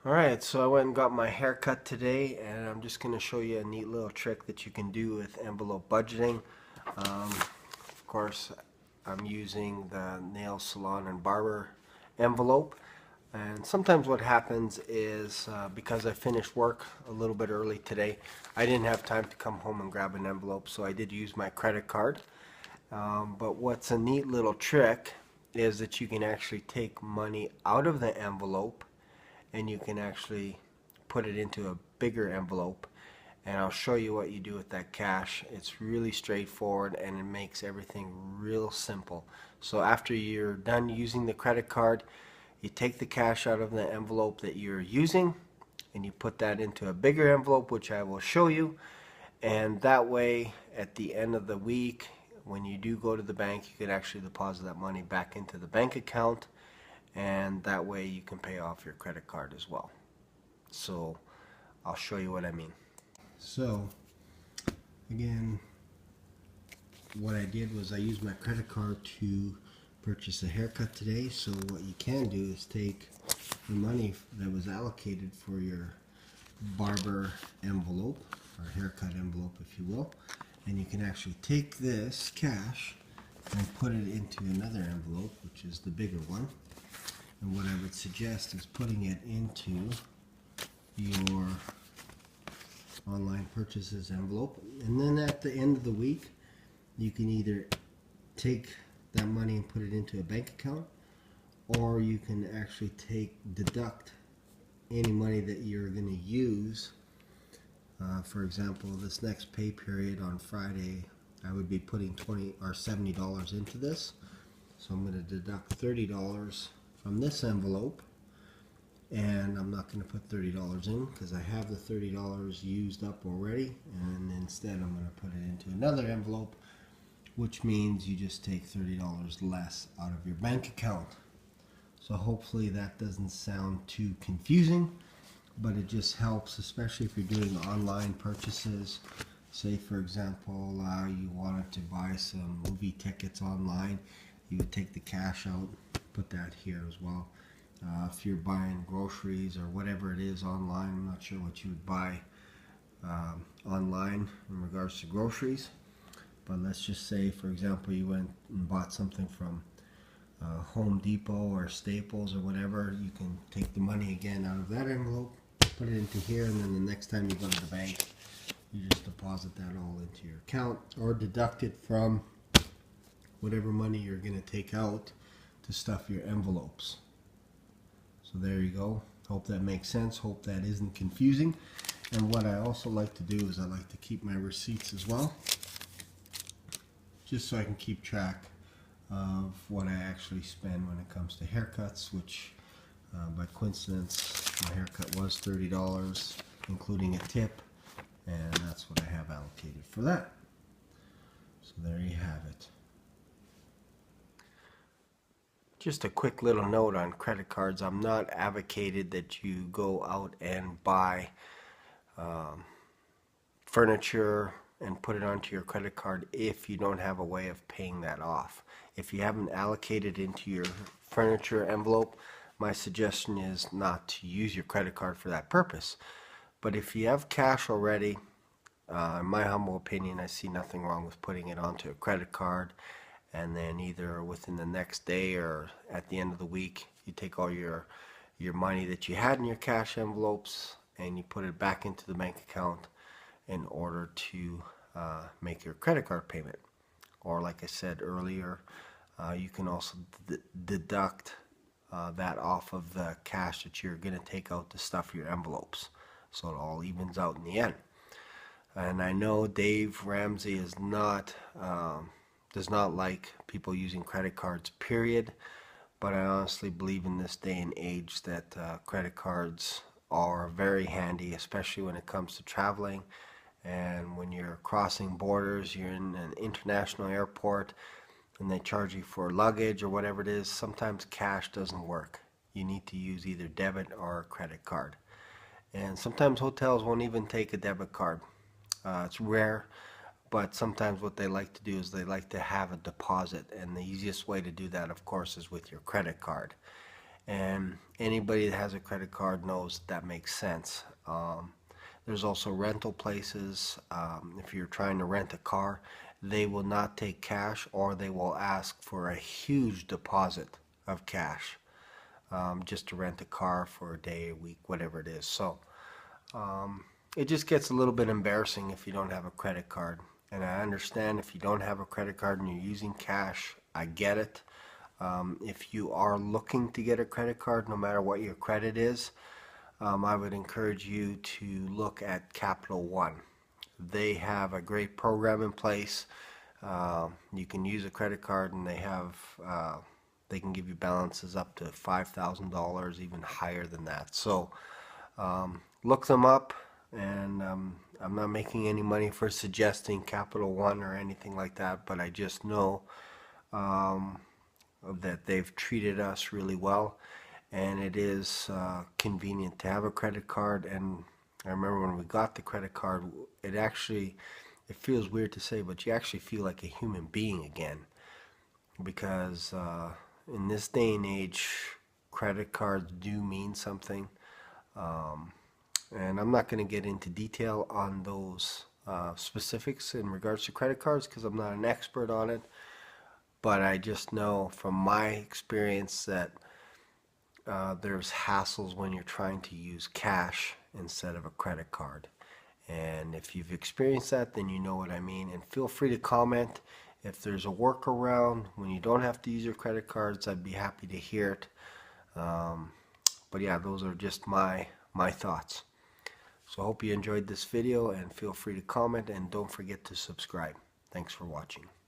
Alright, so I went and got my hair cut today, and I'm just going to show you a neat little trick that you can do with envelope budgeting. Of course, I'm using the nail salon and barber envelope, and sometimes what happens is because I finished work a little bit early today, I didn't have time to come home and grab an envelope, so I did use my credit card. But what's a neat little trick is that you can actually take money out of the envelope and you can actually put it into a bigger envelope, and I'll show you what you do with that cash. It's really straightforward and it makes everything real simple. So after you're done using the credit card, you take the cash out of the envelope that you're using and you put that into a bigger envelope, which I will show you, and that way at the end of the week when you do go to the bank, you can actually deposit that money back into the bank account, and that way you can pay off your credit card as well. So I'll show you what I mean. So again, what I did was I used my credit card to purchase a haircut today. So what you can do is take the money that was allocated for your barber envelope or haircut envelope, if you will, and you can actually take this cash and put it into another envelope, which is the bigger one. And what I would suggest is putting it into your online purchases envelope, and then at the end of the week you can either take that money and put it into a bank account, or you can actually deduct any money that you're going to use. For example, this next pay period on Friday, I would be putting $20 or $70 into this, so I'm going to deduct $30 from this envelope, and I'm not going to put $30 in because I have the $30 used up already, and instead I'm going to put it into another envelope, which means you just take $30 less out of your bank account. So hopefully that doesn't sound too confusing, but it just helps, especially if you're doing online purchases. Say for example you wanted to buy some movie tickets online, you would take the cash out, put that here as well. If you're buying groceries or whatever it is online, I'm not sure what you would buy online in regards to groceries, but let's just say for example you went and bought something from Home Depot or Staples or whatever. You can take the money again out of that envelope, put it into here, and then the next time you go to the bank you just deposit that all into your account or deduct it from whatever money you're going to take out to stuff your envelopes. So there you go. Hope that makes sense. Hope that isn't confusing. And what I also like to do is I like to keep my receipts as well, just so I can keep track of what I actually spend when it comes to haircuts, which by coincidence my haircut was $30 including a tip, and that's what I have allocated for that. So there you have it. Just a quick little note on credit cards. I'm not advocated that you go out and buy furniture and put it onto your credit card if you don't have a way of paying that off. If you haven't allocated into your furniture envelope, my suggestion is not to use your credit card for that purpose. But if you have cash already, in my humble opinion, I see nothing wrong with putting it onto a credit card, and then either within the next day or at the end of the week you take all your money that you had in your cash envelopes and you put it back into the bank account in order to make your credit card payment. Or like I said earlier, you can also deduct that off of the cash that you're going to take out to stuff your envelopes, so it all evens out in the end. And I know Dave Ramsey is not does not like people using credit cards, period, but I honestly believe in this day and age that credit cards are very handy, especially when it comes to traveling. And when you're crossing borders, you're in an international airport and they charge you for luggage or whatever it is, sometimes cash doesn't work. You need to use either debit or a credit card. And sometimes hotels won't even take a debit card. It's rare, but sometimes what they like to do is they like to have a deposit, and the easiest way to do that, of course, is with your credit card. And anybody that has a credit card knows that makes sense. There's also rental places. If you're trying to rent a car, they will not take cash, or they will ask for a huge deposit of cash just to rent a car for a day, a week, whatever it is. So it just gets a little bit embarrassing if you don't have a credit card. And I understand if you don't have a credit card and you're using cash, I get it. If you are looking to get a credit card, no matter what your credit is, I would encourage you to look at Capital One. They have a great program in place. You can use a credit card, and they can give you balances up to $5,000, even higher than that. So look them up, and I'm not making any money for suggesting Capital One or anything like that, but I just know that they've treated us really well, and it is convenient to have a credit card. And I remember when we got the credit card, it feels weird to say, but you actually feel like a human being again, because in this day and age, credit cards do mean something. And I'm not going to get into detail on those specifics in regards to credit cards, because I'm not an expert on it. But I just know from my experience that there's hassles when you're trying to use cash instead of a credit card. And if you've experienced that, then you know what I mean. And feel free to comment if there's a workaround when you don't have to use your credit cards. I'd be happy to hear it. But yeah, those are just my thoughts. So I hope you enjoyed this video, and feel free to comment, and don't forget to subscribe. Thanks for watching.